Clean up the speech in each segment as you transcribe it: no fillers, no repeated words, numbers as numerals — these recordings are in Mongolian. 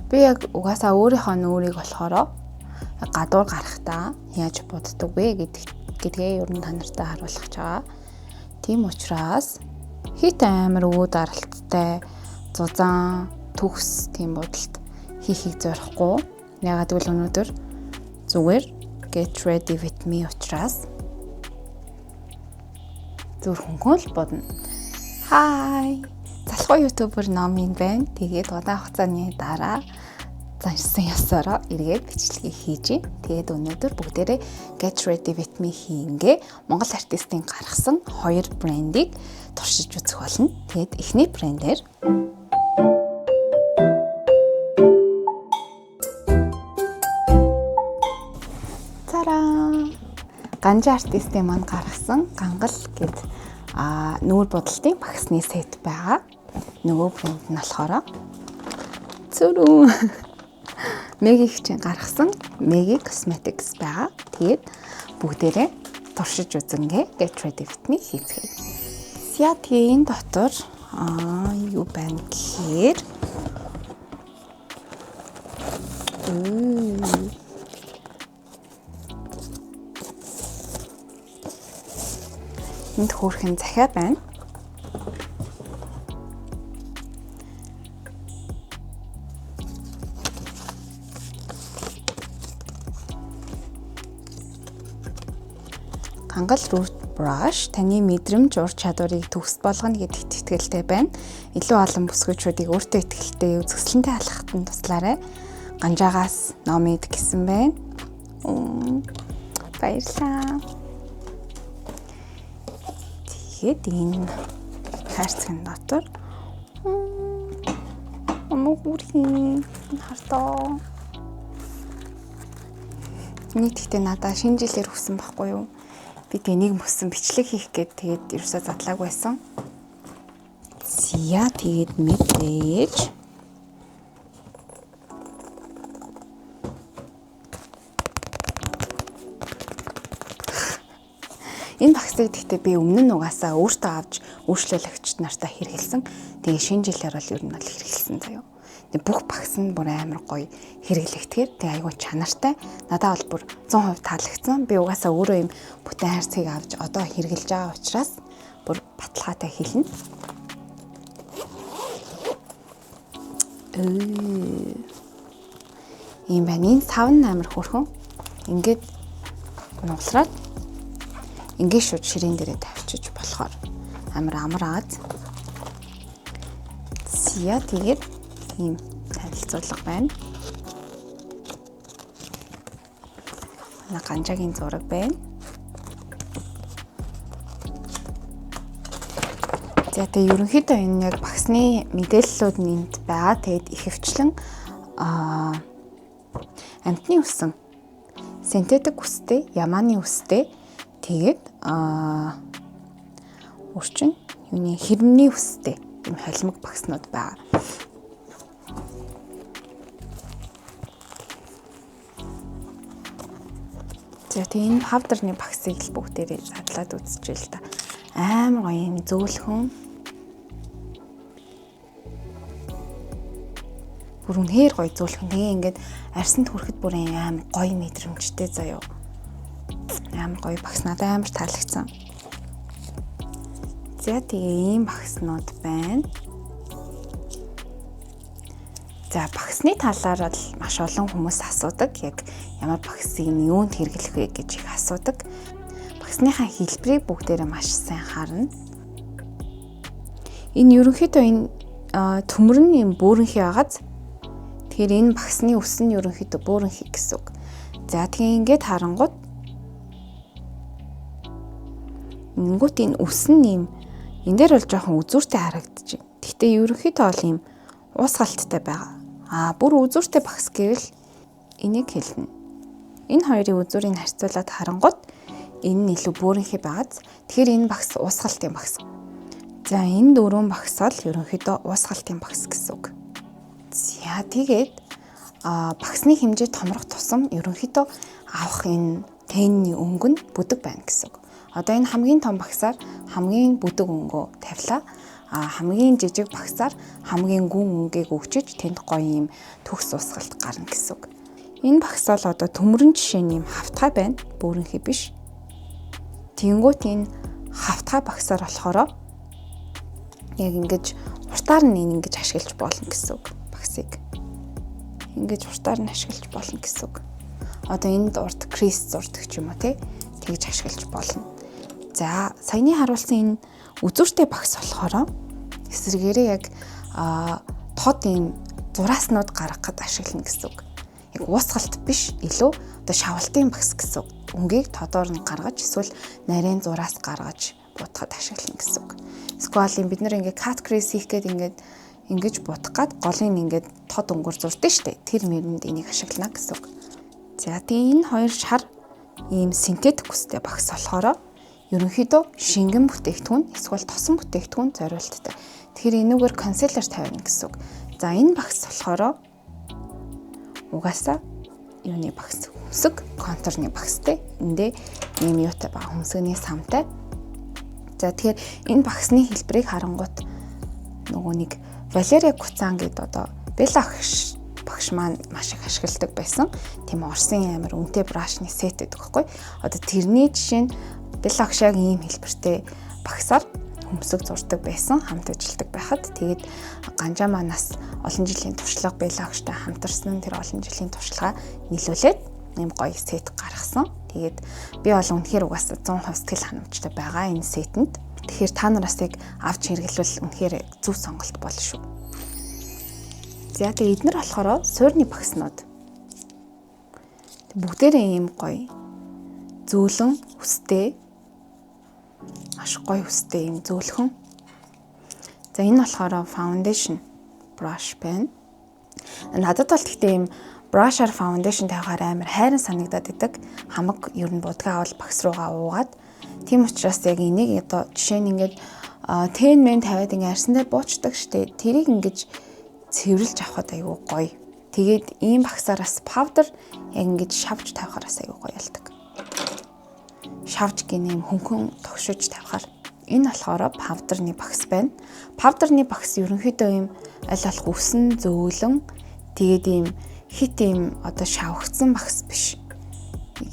Би яг угаасаа өөрийнхөө нүүрийг болохоор гадуур гарахтаа яаж боддог вэ гэдгээ ер нь та нартай харуулах чагаа. Тийм учраас хит амар үүд аралттай зузаан төгс тийм бодолд хийхийг зорихгүй. Ягаад гэвэл өнөөдөр зүгээр get ready with me учраас зүр хөнгөл бодно. Hi. Залхуу ютубер Номын байна. Тэгээд удаан хугацааны дараа заншсан ёсороо эргээд бичлэгийг хийж байна. Тэгээд өнөөдөр бүгдээрээ get ready with me хийнгээ Монгол артистын гаргасан 2 брендийг туршиж үзэх болно. Тэгээд эхний брендээр Ганжи артистын манд гаргасан гангал гэд нүүр бодолтын багсны сет байгаа. Нөгөө брэнд нь болохоор зүрүү Megi хичээн гаргасан Megi Cosmetics байгаа. Тэгээд бүгдээрээ туршиж үзэнгээ get ready with me хийцгээе. Сятгийн дотор юу байна гэхээр энд хөөрхөн захиа байна. Гангал root brush таны мэдрэмж ур чадварыг төгс болгоно гэдэгт итгэлтэй байна. Илүү олон бүсгүйчүүдийг өөртөө итгэлтэй үзэсгэлэнтэй алхахад нь туслаарай. Ганжаагаас Номид гэсэн байна. Баярлалаа. Тэгээд энэ хайрцагын дотор мөгүрхийн хартаа. Нийтдээ надад шинэ жилээр хүсэн байхгүй юу? Би тэнийг мөсөн бичлэг хийх гээд тэгээд ерөөсөө задлааг байсан. Зя тэгээд мэдээж энэ багсыг гэхдээ би өмнө нь угаасаа өөртөө авч үйлчлүүлэгч нартай хэрэгэлсэн. Тэгээ шинэ жилээр бол ер нь бол хэрэгэлсэн заяа. Тэгээ бүх багс нь бүр амар гоё хэрэглэгдэхээр тэгээ айгүй чанартай. Надад бол бүр 100% таалагдсан. Би угаасаа өөрөө юм бүтэн хайрцгийг авч одоо хэрэгэлж байгаа учраас бүр баталгаатай хэлнэ. Ийм байна. Энэ сав амар хөрхөн. Ингээд нуглараад ингээд шууд ширээн дээрээ тавьчих болохоор амар амраад. Зя тэгээд ийм танилцуулга байна. Ганжаагийн зураг байна. За тэгээ ерөнхийдөө энэ яг багсны мэдээллүүд нь энд байгаа. Тэгээд ихэвчлэн амтны үсэн, синтетик үстэй, ямааны үстэй, тэгээд өрчин юуны хэрэмний үстэй юм холимог багснууд байгаа. За тэгээ энэ павдерны багсыг л бүгдээрээ задлаад үзчихвэл та амар гоё юм зөөлхөн. Бүр үнэхээр гоё зөөлхөн. Тэгээ ингээд арсанд хүрэхэд бүр амар гоё мэдрэмжтэй заяа. Амар гоё багс надад амар таалагдсан. За тэгээ ийм багснууд байна. За багсны талаар бол маш олон хүмүүс асуудаг. Яг ямар багсыг юунд хэрэглэх вэ гэж их асуудаг. Багсныхаа хэлбэрийг бүгдээрээ маш сайн харна. Энэ ерөнхийдөө энэ төмөр нь юм бөөрөнхий байгааз. Тэгэхээр энэ багсны үс нь ерөнхийдөө бөөрөнхий гэсэн үг. За тэгээ ингээд харангууд Ингүүт энэ үс нь юм энэ дээр бол жоохон үзүүртэй харагдаж байна. Гэхдээ ерөнхийдөө бол юм уусгалттай байгаа. Бүр үзүүртэй багс гэвэл энийг хэлнэ. Энэ хоёрын үзүүрийг харьцуулаад харангууд энэ нь илүү бөөрөнхий байгааз. Тэгэхээр энэ багс уусгалтын багс. За энэ дөрвөн багс бол ерөнхийдөө уусгалтын багс гэсэн үг. За тэгээд багсны хэмжээ томрох тусам ерөнхийдөө авах энэ тенний өнгө нь бүдэг байна гэсэн үг. Одоо энэ хамгийн том багсаар хамгийн бүдэг өнгөө тавилаа. хамгийн жижиг багсаар хамгийн гүн үнгийг өгчөж тэнд гоё юм төгс усгалт гарна гэсэн үг. Энэ багс бол одоо төмөрөн жишээний юм хавтгай байна. Бөөрөнхий биш. Тэнгүүт энэ хавтгай багсаар болохоор яг ингэж уртаар нь ингэж ашиглаж болно гэсэн үг. Багсыг ингэж уртаар нь ашиглаж болно гэсэн үг. Одоо энд урд крест зурдаг ч юм уу тэгж ашиглаж болно. За саяны харуулсан энэ үзүүртэй багс болохоор эсрэгээрээ яг тод ийм зурааснууд гаргахад ашиглана гэсэн үг. Яг уусгалт биш илүү одоо шавалтын багс гэсэн үг. Өнгийг тодоор нь гаргаж эсвэл нарийн зураас гаргаж бутахад ашиглана гэсэн үг. Эсвэл бид нэр ингээд cut crease хийх гээд ингэж бутах гад голын ингээд тод өнгөр зурдээ штэ. Тэр мэрэнд энийг ашиглана гэсэн үг. За тэгээ энэ хоёр шар ийм синтетик үстэй багс болохоор ерөнхийдөө шингэн бүтээгдэхүүн эсвэл тосон бүтээгдэхүүн зориулттай. Тэгэхээр энүүгээр консилер тавина гэсэн үг. За энэ багс болохоор угаасаа юуны багс хөмсг контурны багстэй. Эндээ ийм юутай баг хөмсгний самтай. За тэгэхээр энэ багсны хэлбэрийг харангуут нөгөө нэг Валерия Куцан гэдэг одоо Белла багш маань маш их ашигладаг байсан. Тийм Орсын амар үнэтэй брашны сет гэдэг байхгүй. Одоо тэрний жишээ нь Белла багшааг ийм хэлбэртэй багсаар хөмсг зурдаг байсан, хамт ажилладаг байхад тэгээд Ганжаа манаас олон жилийн туршлага Белла багштай хамтарсан тэр олон жилийн туршлагаа нийлүүлээд ийм гоё сет гаргасан. Тэгээд би бол үнэхээр угаасаа 100% сэтгэл ханамжтай байгаа энэ сетэнд. Тэгэхээр та нараас яг авч хэрэглэвэл үнэхээр зөв сонголт болно шүү. За тэгээд эднэр болохоор суурны багснууд. Бүгдээрээ ийм гоё зөөлөн өстэй маш гоё өстэй юм зөөлхөн. За энэ болохоор foundation brush байна. Надад бол гэхдээ юм brush-аар foundation тавихаар амар хайран санагдаад идэг. Хамаг ер нь будгаа авал багс руугаа уугаад. Тийм учраас яг энийг одоо жишээ нь ингээд тэн мен тавиад ингээд арсан дээр буучдаг штэ. Тэрийг ингэж цэвэрлж авахад айгүй гоё. Тэгээд ийм багсаараас powder яг ингэж шавж тавихараас айгүй гоё ялдаг. Шавж гинэм хөнгөн тогшиж тавихаар энэ болохоор powder-ны багс байна. Powder-ны багс ерөнхийдөө ийм аль болох үсэн зөөлөн тэгээд ийм хит ийм одоо шавхцсан багс биш.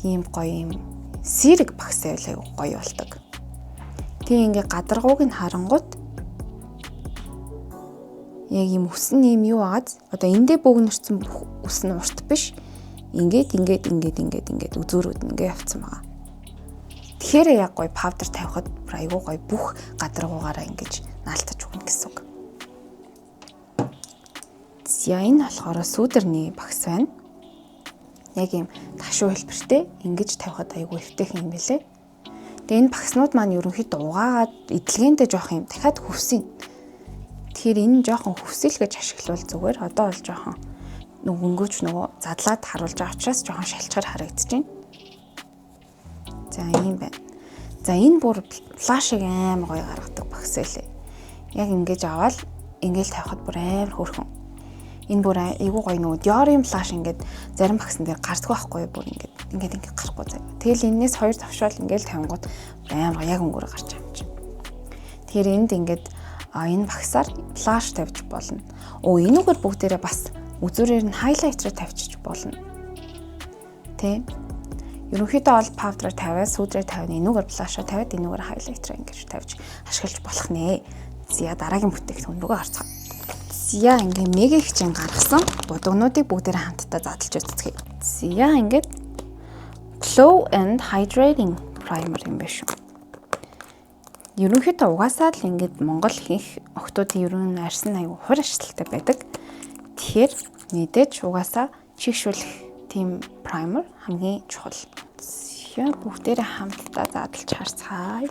Ийм гоё ийм сэрэг багс аяа гоё болдог. Тэг ингээ гадаргууг нь харангуут яг ийм үсэн ийм юу ааз одоо эндээ бөөгнөрсөн үс нь урт биш. Ингээд үзүүрүүд ингээ явцсан байгаа. Тэгэхээр яг гоё powder тавихад айгүй гоё бүх гадаргуугаараа ингэж наалтаж өгнө гэсэн үг. За энэ болохоор сүүдэрний багс байна. Яг ийм ташуу хэлбэртэй ингэж тавихад айгүй эвтэйхэн юм билэ. Тэгээ энэ багснууд маань ерөнхийдөө угаагаад эдлэгээндээ жоох юм дахиад хөвсөн. Тэгэхээр энэ жоохон хөвсөлгөж ашиглавал зүгээр. Одоо бол жоохон өнгөөч нөгөө задлаад харуулж байгаа учраас жоохон шалчгаар харагдаж байна. За ийм байна. За энэ бүр флашыг амар гоё гаргадаг багс байлээ. Яг ингэж аваад ингээл тавихад бүр амар хөөрхөн. Энэ бүр айгүй гоё нөгөө диорын флаш ингээд зарим багсан дээр гардаг байхгүй бүр ингээд гарахгүй заяа. Тэгэл энэс хоёр тавшаал ингээл тавингууд амар яг өнгөөр гарч байгаа юм чинь. Тэгэхээр энд ингээд энэ багсаар флаш тавьж болно. Энүүгээр бүгдээрээ бас үзүүрээр нь хайлайтер тавьчих болно. Тэ. Ерөнхийдөө бол powder тавиад сүүдрээ тавиад энүүгээр флашаа тавиад энүүгээр хайлайтер ингэж тавьж ашиглаж болох нэ. За дараагийн бүтээгдэхүүн рүүгээ орцгоо. За ингээ мега хичээн гаргасан будагнуудыг бүгдээрээ хамтдаа задлж үзье. За ингээд Glow and Hydrating Primer юм байна шүү. Ерөнхийдөө угаасаа л ингээд Монгол хийх охтуудын ерөн арьсан аягүй хурь ашигтай байдаг. Тэгэхээр мэдээж угаасаа чигшүүлэх тийм primer хамгийн чухал. За бүгдээрээ хамтдаа задлж харцгаая.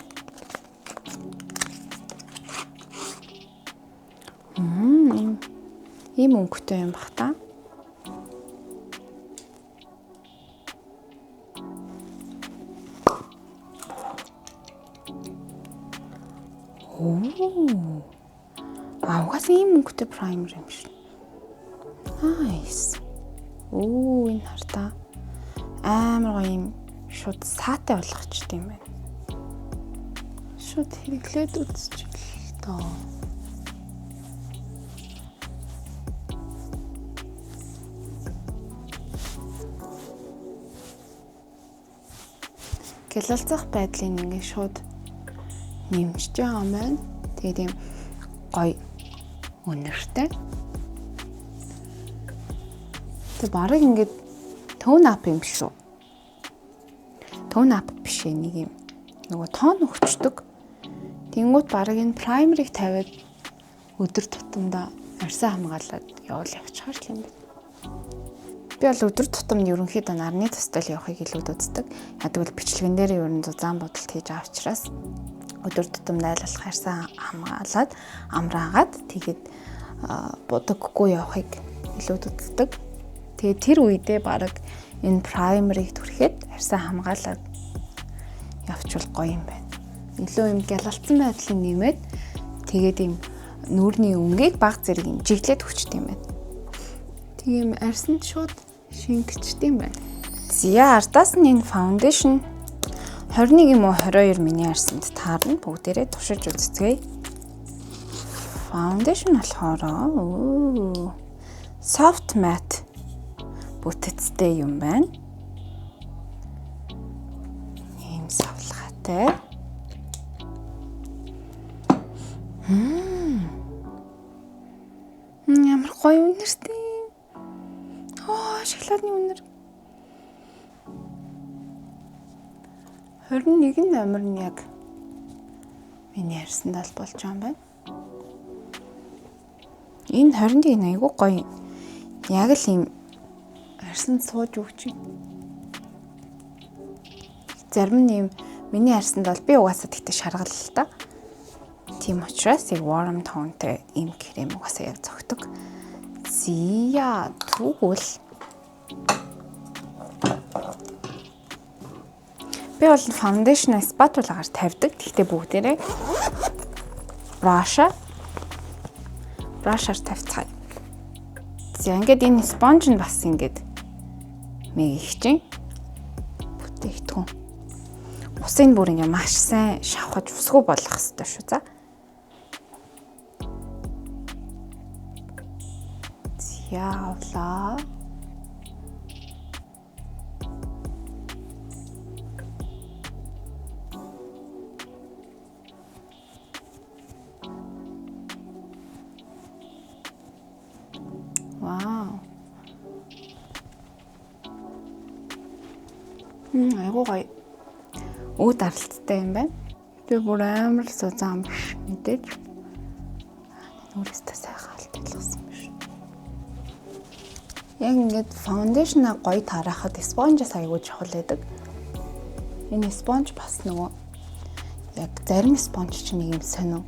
Ийм өнгөтэй юм бах та. Угаасаа ийм өнгөтэй primer юм шиг. Nice. Энэ хартаа амар гоё юм шууд саатай болгочтой юм байна. Шууд хэрэглээд үзчихвэл тоо. гялалзах байдлыг ингээд шууд нэмж байгаа юм байна. Тэгээд ийм гоё үнэртэй. Тэг барыг ингээд tone up юм биш үү? Tone up биш ээ, нэг юм нөгөө тоон өгчдөг. Тэнгүүт барыг энэ primer-ыг тавиад өдөр тутамдаа арьсаа хамгаалаад явчихаар л юм байна. Би бол өдөр тутамд ерөнхийдөө нарны тусдал явахыг илүү үздэг. Яг тэгвэл бичлэгэн дээр ер нь зузаан бодолт хийж байгаа учраас өдөр тутамд айлуулах арьсаа хамгаалаад амраагаад тэгээд будаггүй явахыг илүү үздэг. Тэгээд тэр үедээ бараг энэ primer-ыг түрхэд арьсаа хамгаалаад явчвал гоё юм байна. Илүү юм гялалцсан байдлыг нэмээд тэгээд юм нүүрний өнгийг баг зэрэг юм жиглээд өгчт юм байна. Тийм арьсанд шууд шингэчт юм байна. За ардаас нь энэ foundation 21 юм уу 22 миний арьсанд таарна. Бүгдээрээ туршиж үзцгээе. Foundation болохоор soft matte бүтэцтэй юм байна. Ийм савлгаатай. Ямар гоё үнэртэй. Шоколадны үнэр. 21 номер нь яг миний арьсанд аль болж байгаа юм байна. Энэ 21 айгүй гоё. Яг л юм арьсанд сууж өгч. Зарим нь юм миний арьсанд бол би угаасаа тэгтээ шаргал л та. Тийм учраас яг warm tone-тэй ийм крем угаасаа яг зөгтөг. Зия тэгвэл би бол foundation spatula-гаар тавьдаг. Тэгтээ бүгдээрээ brush-аар тавьцгаая. За ингээд энэ sponge нь бас ингээд мэгэгчин бүтээгдэхүүн. Усыг бүр ингээд маш сайн шавхаж усгүй болгох хэрэгтэй шүү. За. Явлаа. Вау. Айгуу гоё. Үүд аралттай юм байна. Тэгээ бүр амар зузаан биш мэдээж. Нүрээсээ сайхан алтайлгсан биш. Яг ингээд foundation-а гоё тараахад sponge-аас аягүй чухал байдаг. Энэ sponge бас нөгөө яг зарим sponge чинь нэг юм сонин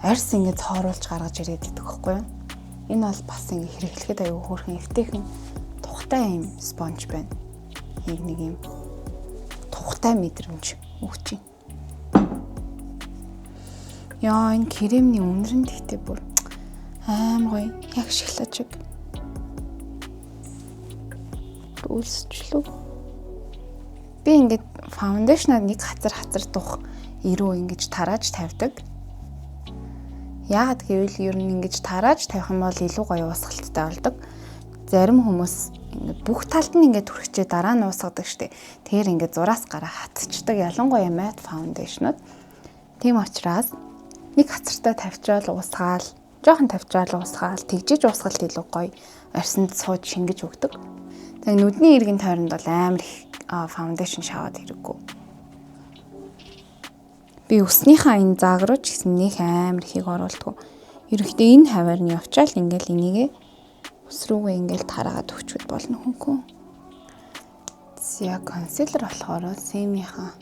арьс ингээд цооруулж гаргаж ирээд байдаг байхгүй юу? Энэ бол бас ингээд хэрэглэхэд аягүй хөөрхөн эвтэйхэн тухтай юм sponge байна. Нэг юм тухтай мэдрэмж өгч юм. Яа, энэ кремний үнэр нь тэгтээ бүр гоё. Яг шоколад шиг. Үлсчлөө. Би ингээд foundation-аар нэг хацар дух ирүү ингэж тарааж тавьдаг. Яагаад гэвэл ер нь ингэж тарааж тавих юм бол илүү гоё уусгалттай болдог. Зарим хүмүүс ингээд бүх талд нь ингээд түрхчээ дараа нь уусгадаг штеп. Тэр ингээд зураас гараа хатчихдаг. Ялангуяа matte foundation-ууд. Тийм учраас нэг хацартай тавьчаал уусгаал, жоохон тавьчаал уусгаал, тэгжиж уусгалт илүү гоё арьсанд сууж шингэж өгдөг. Тэгээ нүдний иргэн тойронд бол амар их foundation шаваад хэрэггүй. Би өснийхаа энэ зааг руу ч гэсэн нэг амар ихийг оруулдаг. Ерөнхийдөө энэ хаваар нь явчаал ингээл энийгээ ус руугаа ингээл тараагаад өгчвөл болно хөнхөө. За консилер болохоор Semi-ийн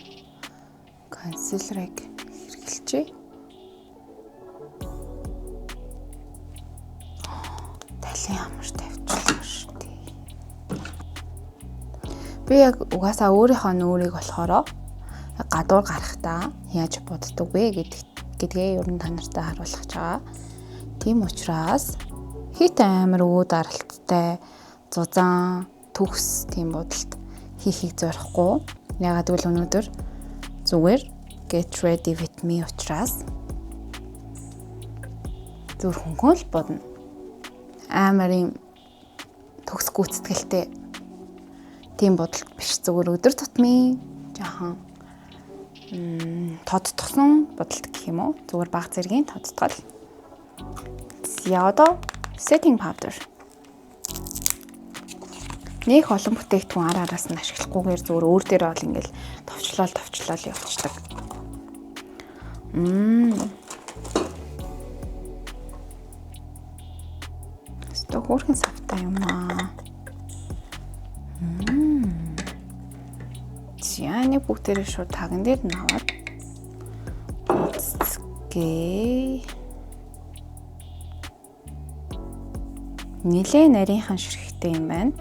консилерыг хэрэглэжээ. Талын хамар тавьчихлаа шүү дээ. Би яг угаасаа өөрийнхөө нүүрийг болохоор гадуур гарахтаа яаж боддог вэ гэдгээ ер нь та нартай харуулах чагаа. Тийм учраас хит амар өөд аралттай зузаан төгс тийм бодолт хийхийг зорихгүй. Ягаад гэвэл өнөөдөр зүгээр get ready with me учраас зүр хөнгөн л бодно. Амар юм төгс гүйцэтгэлтэй тийм бодолт биш, зүгээр өдөр тутмын жаахан тодтгсон будалд гэх юм уу? Зүгээр бага зэргийн тодтгол. За одоо setting powder. Нэг олон бүтээгдэхүүн араас нь ашиглахгүйгээр зүгээр өөр дээр бол ингээл товчлол явчихдаг. Өстө хөөрхөн савтай юм аа. Яаны бүгдээрээ шууд таган дээр нь аваад үзцгээ. Нилээ нарийнхан ширхэгтэй юм байна.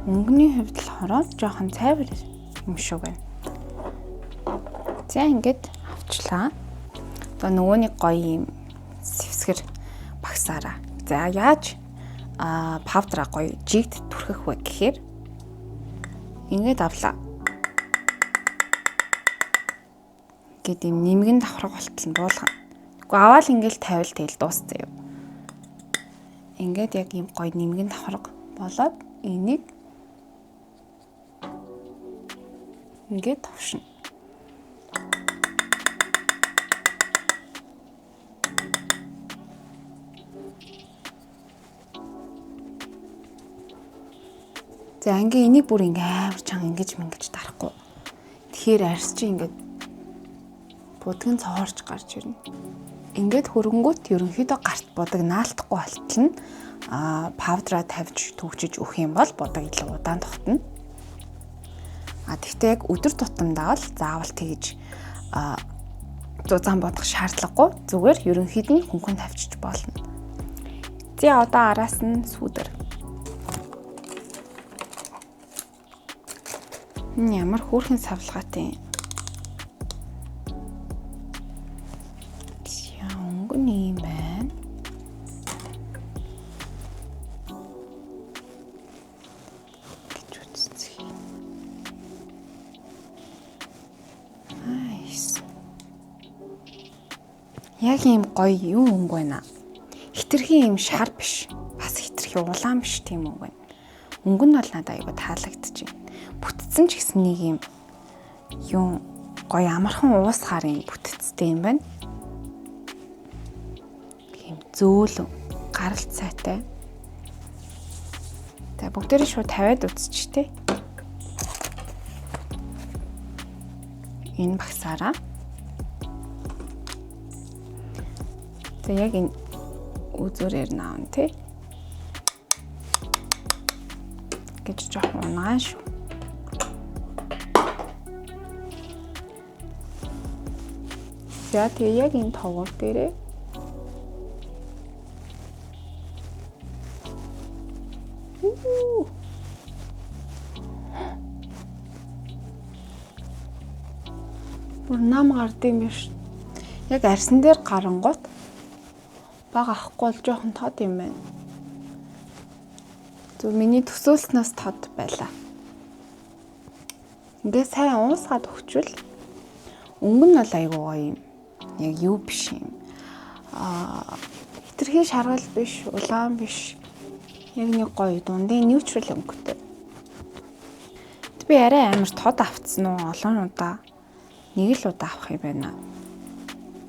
Өнгөний хувьд болохоор жоохон цайвар юм шиг байна. За ингээд авчлаа. Одоо нөгөөний гоё юм сэвсгэр багсаараа. За яаж павдра гоё жигд түрхэх вэ гэхээр ингээд авлаа. Ингээд юм нэмгэн давхраг болтол нь буулгана. Гэхдээ аваад ингээд тавил тэгэл дууссан юм. Ингээд яг юм гоё нэмгэн давхраг болоод энийг ингээд товшно. За ингээ энийг бүр ингээ амар чанга ингэж дарахгүй. Тэгэхээр арьс чи ингээд будгийн цоорч гарч ирнэ. Ингээд хөрөнгөт ерөнхийдөө гарт будаг наалтахгүй болтол нь павдра тавьж төгжиж өгөх юм бол будаг илүү удаан тогтно. Тэгтээ яг өдөр тутамдаа л заавал тэгж зузаан бодох шаардлагагүй. Зүгээр ерөнхийд нь хөнгөн тавьчих болно. За одоо араас нь сүүдэр. Ямар хөөрхөн савлгаатай. За өнгөн юм байна. Гэж үзье. Nice. Яг юм гоё юу өнгө байна. Хитрхи юм шар биш. Бас хитрхи улаан биш тийм өнгө байна. Өнгө нь бол надад айгу таалагдчихэв. Бүтцэн ч гэсэн нэг юм гоё амархан уус харын бүтцтэй юм байна. Тийм зөөлөн гаралт сайтай. За бүгдээрээ шууд тавиад үзчихтэй. Энэ багсаараа. За яг энэ үзүүрээр наавн тий. Гэж жоохон унаан шүү. За тэгээ яг энэ тоогоор дээрээ бүр нам гардыг биш. Яг арьсан дээр гарангуут бага авахгүй бол жоохон тод юм байна. Зөв миний төсөөлснөөс тод байлаа. Ингээ сайн уусгаад өгчвөл өнгө нь бол айгүй гоё юм. Яг юу биш юм. Хитрхи шаргал биш, улаан биш. Яг нэг гоё дундын neutral өнгөтэй. Би арай амар тод авцсан уу олон удаа. Нэг л удаа авах юм байна.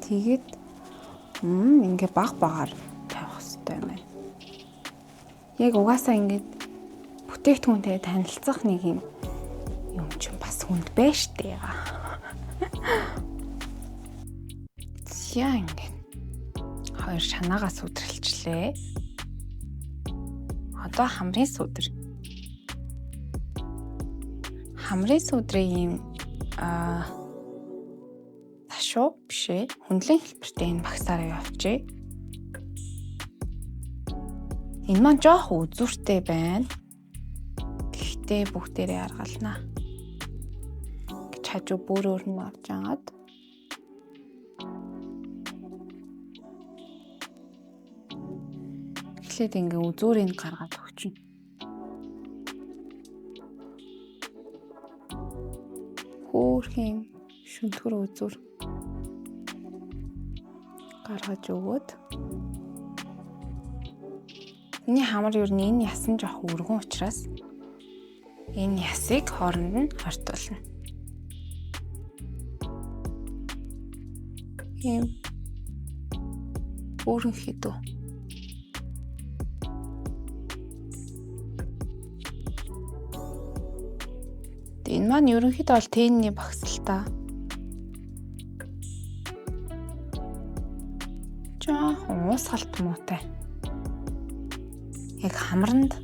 Тэгээд ингээ багаар тавих хэрэгтэй юм байна. Яг угаасаа ингээд бүтээгдэхүүнтэй танилцах нэг юм чинь бас хүнд байна штэ. За ингээд хоёр шанаагаа сүдрэлчлээ. Одоо хамрын сүдэр. Хамрын сүдрийн юм ташуу бишээ. Хүндлэн хэлбэртэй энэ багсаараа явчихъя. Энэ маань жоох үзүүртэй байна. Гэхдээ бүгдээрээ аргалнаа. Гэж хажуу бүр өөр нь авч агаад. Эхлээд ингээ үзүүрийг гаргаад өгчнө. Хөөрхөн шүнтгэр үзүүр гаргаж өгөөд энэ хамар юу энэ ясан жоох өргөн учраас Энэ ясыг хооронд нь ортуулна. Ийм өөрөнхийдөө энэ маань ерөнхийдөө бол тенний багсалтаа. Жаахан уусгалт муутай. Яг хамранд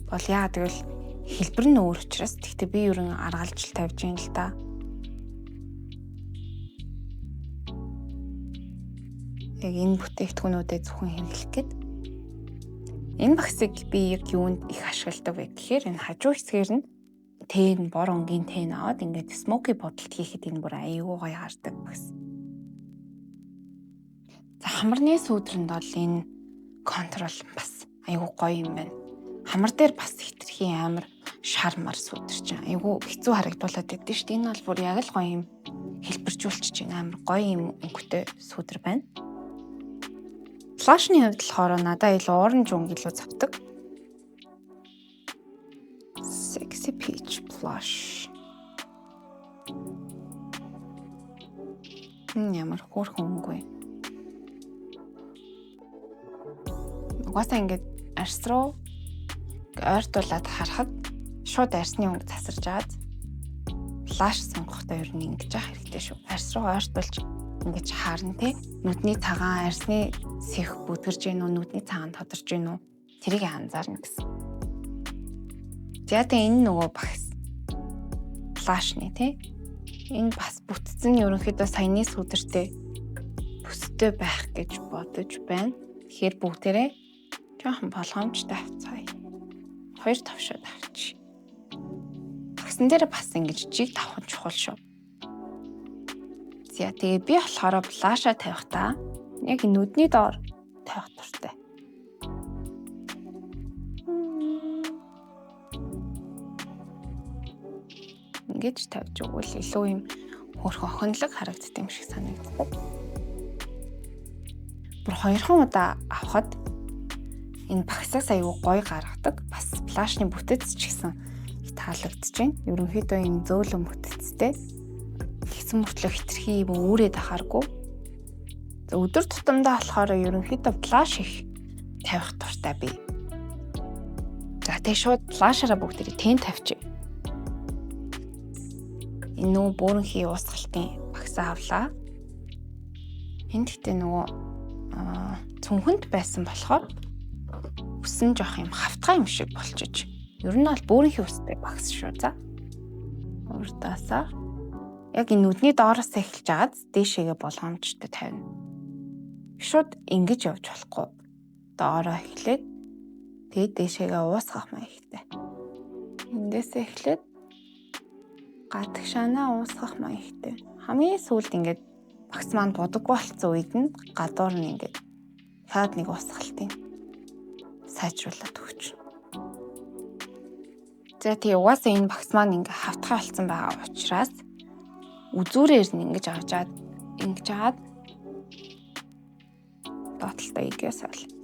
бол яа гэвэл хэлбэр нь өөр учраас тэгтээ би ерөн аргалж тавьж юм л да. Яг энэ бүтээгдэхүүнүүдэд зөвхөн хэрэглэх гээд энэ багсыг би яг юунд их ашигладаг вэ гэхээр энэ хажуу хэсгээр нь тэн бор онгийн тэн аваад ингээд смоки бодолт хийхэд энэ бүр аюу гоё хардаг багс. За хамарны сүүдрэнд бол энэ контрол бас аюу гоё юм байна. Хамар дээр бас хитрхи амар шармар сүүдэрч аюу хэцүү харагдуулаад байдсан шүү дээ. Энэ бол бүр яг л гоё юм хэлбэржүүлчих чинь амар гоё юм өнгөтэй сүүдэр байна. Флашны хувьд болохоор надад илүү оранж өнгө илүү завдаг. Sexy Peach Blush. Ямар хөөрхөн өнгө вэ? Угаасаа ингээд арс руу ойртуулаад харахад шууд арсны өнгө засарж аваад флаш сонгохдоо ер нь ингэж явах хэрэгтэй шүү. Арс руу ойртуулж ингэж харна те. Нүдний цагаан арсны сэх бүдгэрж гин үү, нүдний цагаан тодорч гин үү? Тэрийг анзаарна гэсэн. За энэ нөгөө багс флашны те. Энэ бас бүтцэн ерөнхийдөө саяны сүдэртэй бүстэй байх гэж бодож байна. Тэгэхээр бүгдээрээ жоохон болгоомжтой авцгаая. 2 тавшаад авчи. Багсан дээр бас ингэж жиг тавхан чухал шүү. За тэгээ би болохоор флаша тавихтаа яг нүдний доор тавих туртай. Ингэж тавьж өгвөл илүү юм хөрх охинлог харагддаг юм шиг санагддаг. Бүр 2 удаа авахад энэ багсаас аюу гоё гаргадаг. Бас флашны бүтэц ч гэсэн таалагдж байна. Ерөнхийдөө энэ зөөлөн бүтэцтэй. Тэгсэн мөртлөө хитрхи юм өөрөөд ахааргүй. За өдөр тутамдаа болохоор ерөнхийдөө флаш их тавих дуртай би. За тэгээ шууд флашаараа бүгдээ тэн тавьчих. Энэ нөгөө буурынхий уусгалтын багсаа авлаа. Энд гэхдээ нөгөө цүнхэнд байсан болохоор өсөн жоох юм хавтгай юм шиг болчихж. Ер нь бол буурынхий устай багс шүү за. Урдаасаа яг энэ нүдний доороос эхэлж агаад дээшээгээ болгоомжтой тавина. Шууд ингэж явж болохгүй. Доороо эхлээд тэгээд дээшээгээ уусгах маягтай. Эндээс эхлээд гадагшаанаа уусгах маягтай. Хамгийн сүүлд ингээд багс маань будаггүй болцсон үед нь гадуур нь ингээд хаад нэг уусгалтыг сайжруулад өгч. За тий угаасаа энэ багс маань ингээ хавтгай болсон байгаа учраас үзүүрээр нь ингэж авчаад ингэж аваад доотлолтой игээс ол.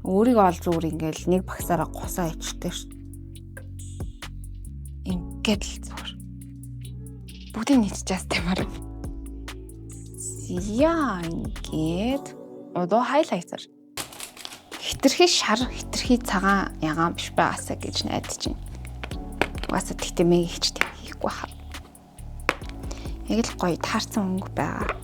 Өөрийгөө ол зүгээр ингээл нэг багсаараа гусаа ичдэг шүү. Ингээд л зүгээр. Бүгдийг нийцчихээс тамаар. Яа ингээд одоо хайлайтер. Хитрхи шар, хитрхи цагаан ягаан биш байгаасаа гэж найдаж байна. Угаасаа тэгтээ мэг ихчтэй хийхгүй хаа. Яг л гоё таарсан өнгө байгаа.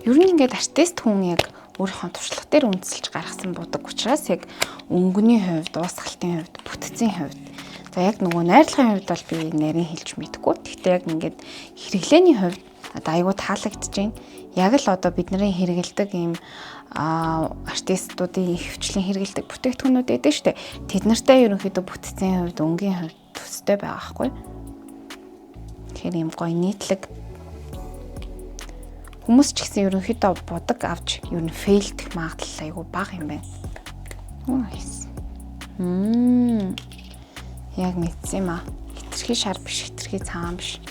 Ер нь ингээд артист хүн яг өөрийнхөө туршлага дээр үндэслэж гаргасан будаг учраас яг өнгөний хувьд, уусгалтын хувьд, бүтцийн хувьд. За яг нөгөө найрлагын хувьд бол би нарийн хэлж мэдэхгүй. Тэгтээ яг ингээд хэрэглээний хувьд одоо айгүй таалагдж байна. Яг л одоо бидний хэрэгэлдэг ийм артистуудын хөвчлийн хэрэгэлдэг бүтээгдэхүүнүүд байдаг шүү дээ. Тэд нартай ерөнхийдөө бүтцийн хувьд, өнгийн хувьд төстэй байгаа хгүй. Тэгэхээр ийм гоё нийтлэг хүмүүс ч гэсэн ерөнхийдөө будаг авч ер нь фейлдэх магадлал айгүй бага юм байна. Nice. Яг мэдсэн юм аа. Хитрхи шар биш, хитрхи цагаан биш.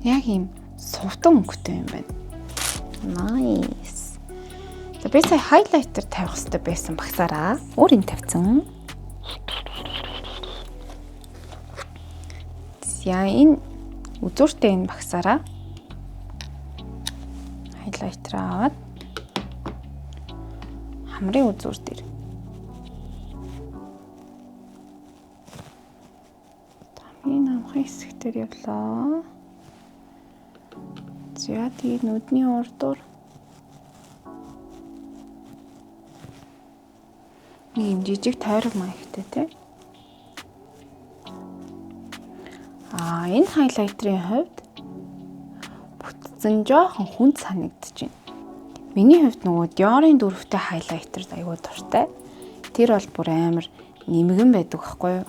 Яг ийм сувтан өнгөтэй юм байна. Nice. За би сая хайлайтер тавих хэрэгтэй байсан багсаараа өөр юм тавьсан. За энэ үзүүртэй энэ багсаараа хайлайтер аваад хамрын үзүүр дээр тамгийн намхан хэсгээр явлаа. За тэгээд нүдний урдуур нэг юм жижиг тойрог маягтай тий. Энэ хайлайтерын хувьд бүтцэн жоохон хүнд санагдаж байна. Миний хувьд нөгөө Dior-ын дөрөвтэй хайлайтер аягүй дуртай. Тэр бол бүр амар нэмгэн байдаг байхгүй юу?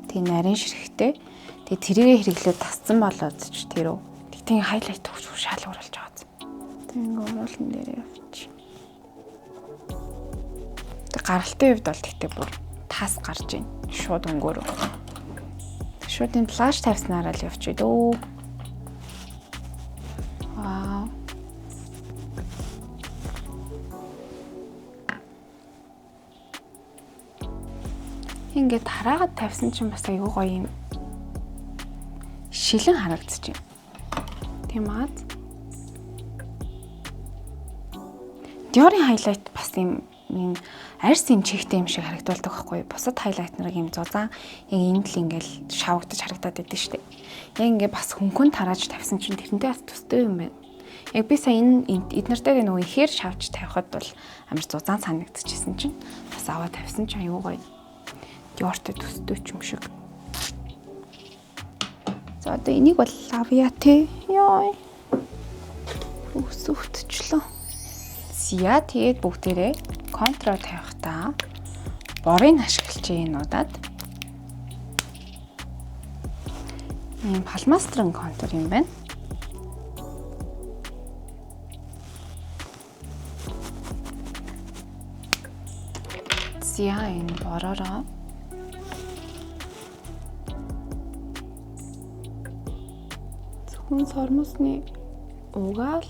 Тэг нарийн ширхтэй. Тэг тэрийгэ хэрэглээд тасцсан болоод ч тэр үү. Тэг хайлайтер хөвч шалгуурлаж байгаа. Тэг ингээ уруулан дээр явчих. Тэг гаралтын хувьд бол тэгтээ бүр тас гарч байна. Шууд өнгөөр. Шууд энэ флаш тавьснараа л явчих дөө. Вау. Ингээд хараагаад тавьсан чинь бас аюу гоё юм шилэн харагдаж байна. Тийм аа. Dior-ын хайлайт бас юм арьс юм чихтэй юм шиг харагдуулдаг байхгүй. Бусад хайлайт нарыг юм зузаан яг энд л ингээл шавагдаж харагдаад байдаг шүү дээ. Яг ингээ бас хөнгөн тарааж тавьсан чинь тэрнтэй бас төстэй юм байна. Яг би сая энэ эднэртэйг нөгөө ихээр шавж тавихад бол амар зузаан санагдчихсэн чинь бас аваад тавьсан чинь аюу гоё. Dior-тэй төстэй ч юм шиг. За одоо энийг бол авъя те. Яй. Өсөвтчлөө. Зя тэгээд бүгдээрээ контрол тавихтаа борыг ашиглаж юмудаад ийм палмастрын контур юм байна. Зя энэ боророо зөвхөн сормосны угаал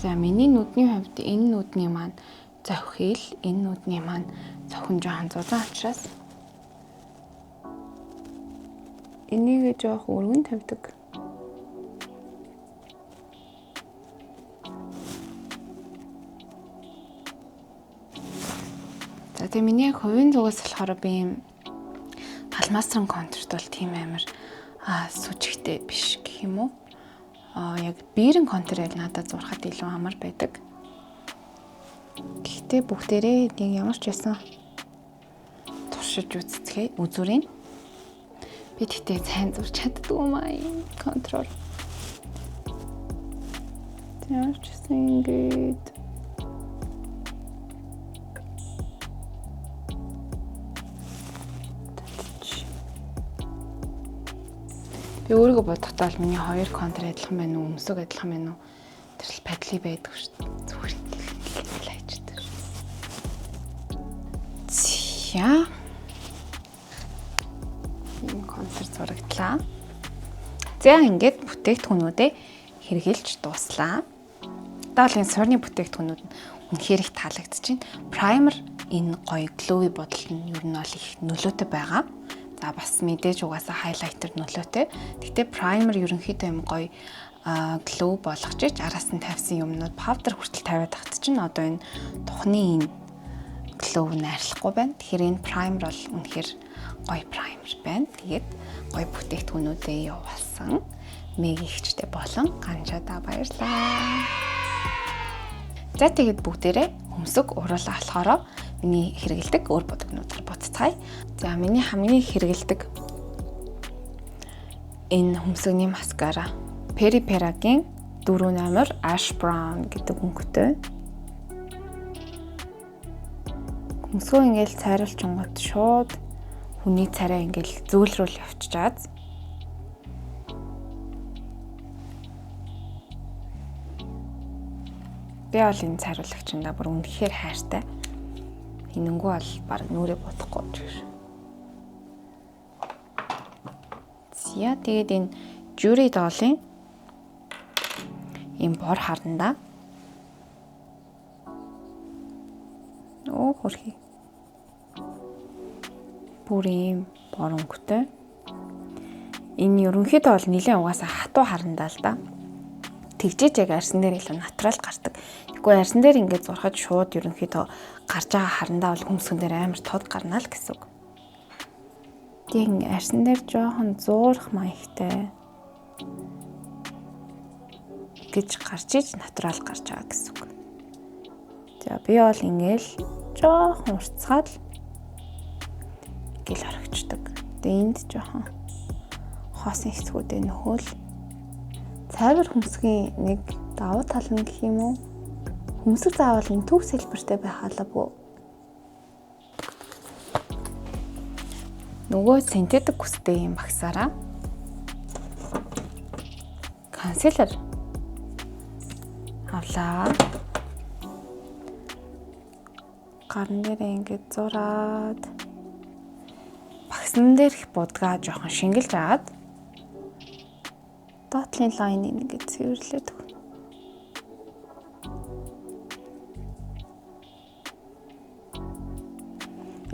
За миний нүдний хувьд энэ нүдний маань зовхил, энэ нүдний маань зовхон жоохон зузаан учраас энийг жоох өргөн тавьдаг. За тэгээ миний хувийн зүгээс болохоор би юм палмастрын контурт бол тийм амар сүжигтэй биш гэх юм уу? Яг биерэн контурэл надад зурхад илүү амар байдаг. Гэхдээ бүгдээрээ нэг ямар ч байсан туршиж үзцгээе үзүүрийн. Би тэгтээ сайн зурч чаддаг юм аа контрол. Ямар ч байсан ингээд би өөрийгөө бодохдоо миний хоёр контур адилхан байна уу, өмсөг адилхан байна уу? Тэр л падли байдаг шүү дээ. Зүгээр л хайчдаг. За. Энэ контур зурагдлаа. За ингээд бүтээгдэхүүнүүдээ хэрэгжилж дууслаа. Одоо л энэ сорны бүтээгдэхүүнүүд нь үнэхээр их таалагдчихэв. Primer энэ гоё glowy бодолд нь ер нь бол их нөлөөтэй байгаа. За бас мэдээж угаасаа хайлайтер нөлөөтэй. Гэхдээ primer ерөнхийдөө юм гоё glow болгож ич араас нь тавьсан юмнууд powder хүртэл тавиад тахт чинь одоо энэ тухны энэ glow найрлахгүй байна. Тэгэхээр энэ primer бол үнэхээр гоё primer байна. Тэгээд гоё бүтээгдэхүүнүүдээ явуулсан. Мэгийгчтэй болон ганжаадаа баярлалаа. За тэгээд бүгдээрээ хөмсөг уруулаа болохоор миний хэрэгэлдэг өөр бодогнуудаар буццгаая. За миний хамгийн хэрэгэлдэг энэ хөмсөгний маскара Peripera-гийн 4 номер Ash Brown гэдэг өнгөтэй. Хөмсгөө ингээл цайруулчингууд шууд хүний царай ингээл зөөлрүүл явчихад Би бол энэ цариулагчиндаа бүр үнэхээр хайртай. Энэнгүү бол баг нүрээ бодохгүй гэж. Зя тэгээд энэ жюри доолын ийм бор харандаа хөрхий. Бүр ийм бор өнгөтэй. Энэ ерөнхийдөө бол нэлээд угаасаа хатуу харандаа л да. Тэгжээж яг арьсан дээр илүү натурал гардаг. Тэгэхгүй арьсан дээр ингээд зурхаж шууд ерөнхийдөө гарч байгаа харандаа бол хөмсгөн дээр амар тод гарна л гэсэн үг. Тийм арьсан дээр жоохон зуурах маягтай гэж гарч иж натурал гарч байгаа гэсэн үг. За би бол ингээл жоохон уртцгаад гэл орогчдөг. Тэгээ энд жоохон хоосон хэсгүүдээ нөхөөл цайвар хөмсгийн нэг давуу тал нь гэх юм уу? Хөмсг заавал энэ төв сэлбэртэй байх албагүй. Нөгөө синтетик хүстэй юм багсаараа консилер авлаа. Гарн дээрээ ингээд зураад багсан дээр их будгаа жоохон шингэлж аваад доотлын лайныг ингээд цэвэрлээд өг.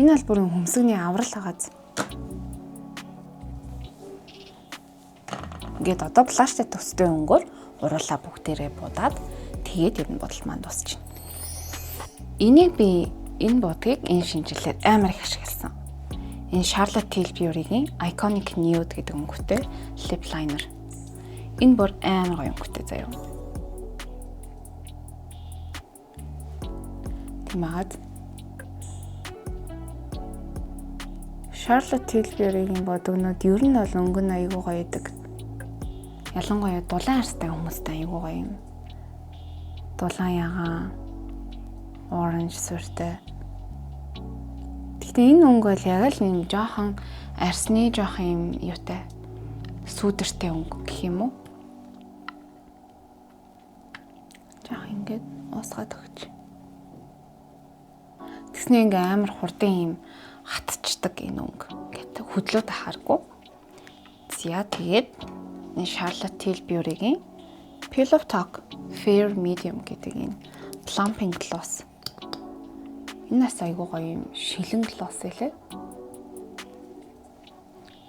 Энэ бол бүрэн хөмсгний аврал хагааз. Ингээд одоо пластик төстэй өнгөөр уруулаа бүгдээрээ будаад тэгээд ер нь бодол маань дуусчихна. Энийг би энэ будгийг энэ шинжилгээр амар их ашигласан. Энэ Charlotte Tilbury-гийн Iconic Nude гэдэг өнгөтэй lip liner. Энэ бүр амар гоё өнгөтэй заяа. Тэмээд Charlotte Tilbury-гийн бодогнууд ер нь бол өнгө нь аягүй гоё байдаг. Ялангуяа дулаан арьстай хүмүүстэй аягүй гоё юм. Дулаан ягаан оранж сүртэй. Гэхдээ энэ өнгө бол яг л юм жоохон арьсны жоохон юм юутай сүүдэртэй өнгө гэх юм уу? Жаахан ингээд уусгаад өгч. Тэгснэ ингээ амар хурдан юм хатчдаг энэ өнгө. Ингээд хөдлөөд ахааргүй. За тэгээд энэ Charlotte Tilbury-гийн Pillow Talk Fair Medium гэдэг энэ plumping gloss. Энэ бас айгүй гоё юм шилэн глосс элэ.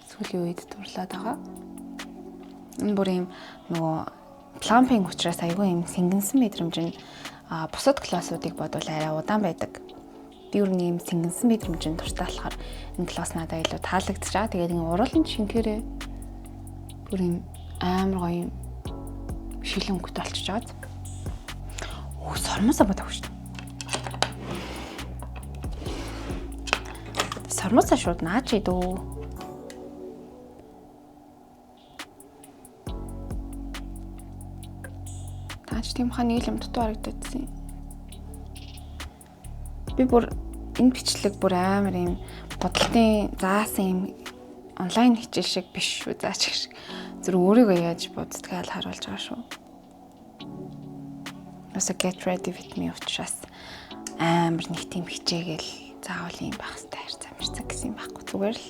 Сүүлийн үед дурлаад байгаа. Энэ бүр юм нөгөө plumping учраас айгүй юм сэнгэнсэн мэдрэмж нь бусад глоссуудыг бодвол арай удаан байдаг. Би ер нь юм сэнгэнсэн мэдрэмж нь дуртай болохоор энэ глосс надад илүү таалагдчих жаа. Тэгээд энэ уруулын шинхээрээ бүр юм амар гоё юм шилэн өнгөтэй болчихж байгаа. Сормосоо бодоагүй шүү дээ. Сормосоо шууд наач идүү. Таач тийм ха нэг юм дутуу харагдчихсан. Би бүр энэ бичлэг бүр амар юм бодлтын заасан юм онлайн хичээл шиг биш шүү заач шиг. Зүр өөрийгөө яаж боддгийг харуулж байгаа шүү. Өсө get ready with me учраас амар нэг тийм хичээгээл заавал юм байх хэрэгтэй харьцаа мэрцэг гэсэн юм байхгүй. Зүгээр л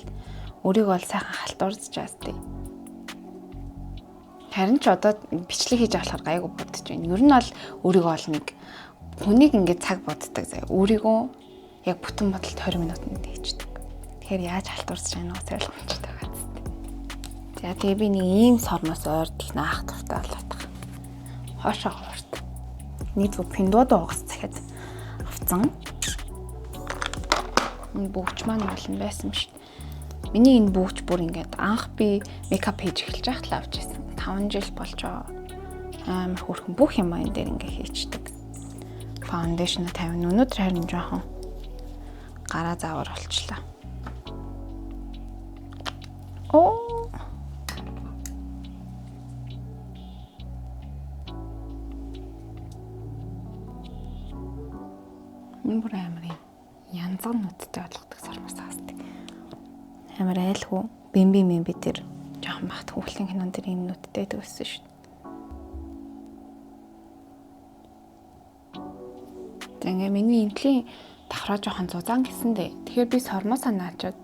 өөрийгөө бол сайхан халтуурч жаастай. Харин ч одоо бичлэг хийж авахаар гайгүй бодож байна. Ер нь бол өөрийгөө бол нэг хүнийг ингээд цаг боддог заяа. Өөрийгөө яг бүтэн бодолд 20 минутанд хийждэг. Тэгэхээр яаж халтуурч байгаа нь ойлгомжтой байгаа зү. За тэгээ би нэг ийм сормоос ойрдол наах тавтай болоод байгаа. Хоошоо хуурт. Нэг зүг пиндод угас захиад авцсан. Энэ бүгч маань болно байсан шүү дээ. Миний энэ бүгч бүр ингээд анх би мейкап хийж эхэлж байхад л авч ирсэн. 5 жил болж байгаа. Амар хөөрхөн бүх юм энэ дээр ингээд хийчихдэг. Foundation тавина. Өнөөдөр харин жоохон гараа заавар болчлаа. Оо. Энэ бүр амар янзан нүдтэй болгодог сормос хаасдаг. Амар айлгүй бэмби тэр жоохон бахт хүүхлийн кинон дээр ийм нүдтэй төгссөн шүү дээ. За ингээ миний энтлийн давхраа жоохон зузаан гэсэндээ. Тэгэхээр би сормоосаа наачаад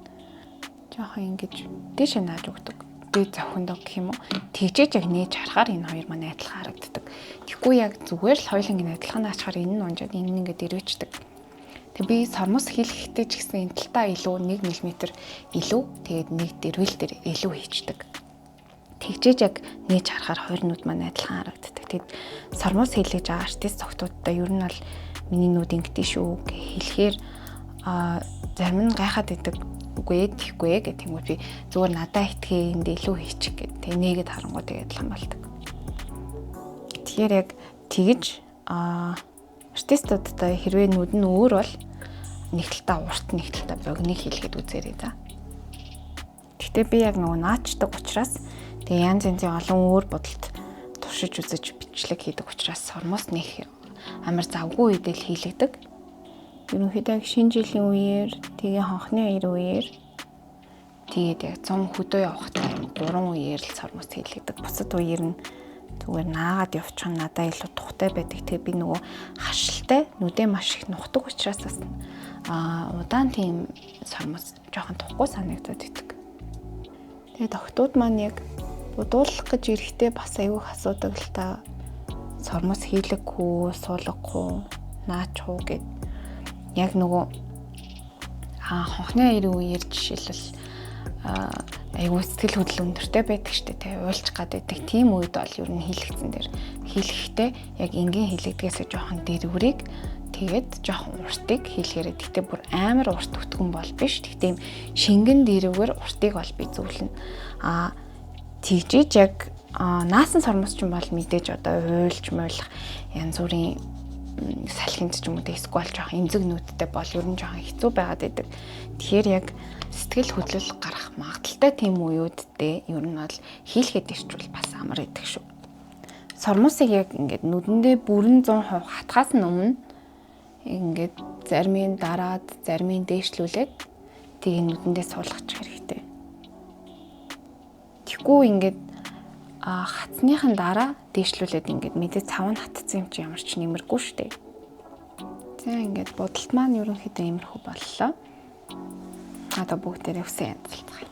жоохон ингэж дээшээ нааж өгдөг. Дээд зохиндоо гэх юм уу. Тэгжээж яг нээж харахаар энэ хоёр маань адилхан харагддаг. Тэгэхгүй яг зүгээр л хоёуланг адилхан наачаар энэ нь унжаад энэ нь ингээд дэрвэждэг. Тэг би сормос хийлгэхдээ ч гэсэн энэ талтаа илүү 1 мм илүү тэгээд нэг дэрвэл дээр илүү хийчдэг. Тэгжээж яг нээж харахаар хоёр нүд маань адилхан харагддаг. Тэгээд сормос хийлгэж байгаа артист цогтуудаа ер нь бол миний нүд ингэдэж шүү гэж хэлэхээр зарим нь гайхаад идэг. Үгүй ээ гэх юм уу би зүгээр надаа итгээ энд илүү хийчих гэдэг. Тэг нэгэд харангуй тэгээд адилхан болдог. Тэгэхээр яг тэгж артистуудтай хэрвээ нүд нь өөр бол нэг талтаа урт нэг талтаа богиныг хийлгээд үзээрэй за. Гэтэ би яг нөгөө наачдаг учраас тэгээ янз янзын олон өөр бодолд туршиж үзэж бичлэг хийдэг учраас сормоос нэг амар завгүй үедээ л хийлэгдэг. Ерөнхийдөө шинэ жилийн үеэр тэгээ хонхны үеэр тэгээд яг 100 хөдөө явах тайм 3 үеэр л сормос хийлэгдэг. Бусад үеэр нь зүгээр наагаад явчих нь надад илүү тухтай байдаг. Тэгээ би нөгөө хашилтай нүдээ маш их нухдаг учраас бас удаан тийм сормос жоохон тухгүй санагдаад идэг. Тэгээд охтууд маань яг будуулах гэж ирэхдээ бас аюух асуудаг л та сормос хийлэггүй, суулгахгүй, наачгүй гэд яг нөгөө хонхны үеэр жишээлбэл айгуу сэтгэл хөдлөл өндөртэй байдаг штэ тий уйлж гад байдаг тийм үед бол ер нь хийлэгцэн дээр хийлэхдээ яг энгийн хийлэгдгээс жоохон дэрврийг тэгээд жоохон уртыг хийлгээрээ тэгтээ бүр амар урт өтгөн бол биш тэгтээ шингэн дэрвэр уртыг бол би зөвлөнө тэгжиж яг наасан сормос ч юм бол мэдээж одоо уйлж муулах янз бүрийн салхинд ч юм уу эсвэл жоохон эмзэг нүдтэй бол ер нь жоохон хэцүү байгаад байдаг. Тэгэхээр яг сэтгэл хөдлөл гарах магадaltaй тийм үеүүддээ ер нь бол хийлгээд ирчвэл бас амар байдаг шүү. Сормосыг яг ингээд нүдэндээ бүрэн 100% хатгаас нь өмнө ингээд зармын дараад зармын дээшлүүлээд тэгээ нүдэндээ суулгачих хэрэгтэй. Тэгэхгүй ингээд хатсныхын дараа дээшлүүлээд ингээд мэдээ цав нь хатцсан юм чи ямар ч нэмэргүй штэ. За ингээд бодолт маань ерөнхийдөө иймэрхүү боллоо. Одоо бүгдээрээ хүсэн янзлцгаая.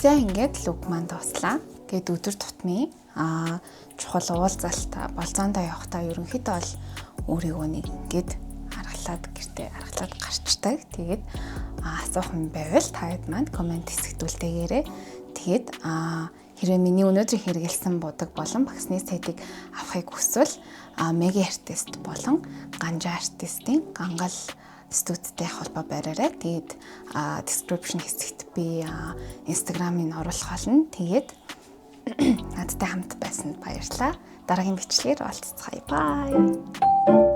За ингээд лүг маань дуслаа. Гээд өдөр тутмын чухал уулзалтаа болзоондоо явахдаа ерөнхийдөө бол өөрийгөө нэг ингээд гэртээ аргалаад гарчдаг. Тэгээд асуухан байвал таад маань комент хэсэгтүүлдээгээрээ тэгээд хэрвээ миний өнөөдрийн хэрэгэлсэн будаг болон багсны сайтыг авахыг хүсвэл мега артист болон ганжаа артистын гангал студидтэй холбоо бариарай. Тэгээд description хэсэгт би Instagram-ыг оруулах болно. Тэгээд надтай хамт байсанд баярлалаа. Дараагийн бичлэгээр уулзцгаая. Bye.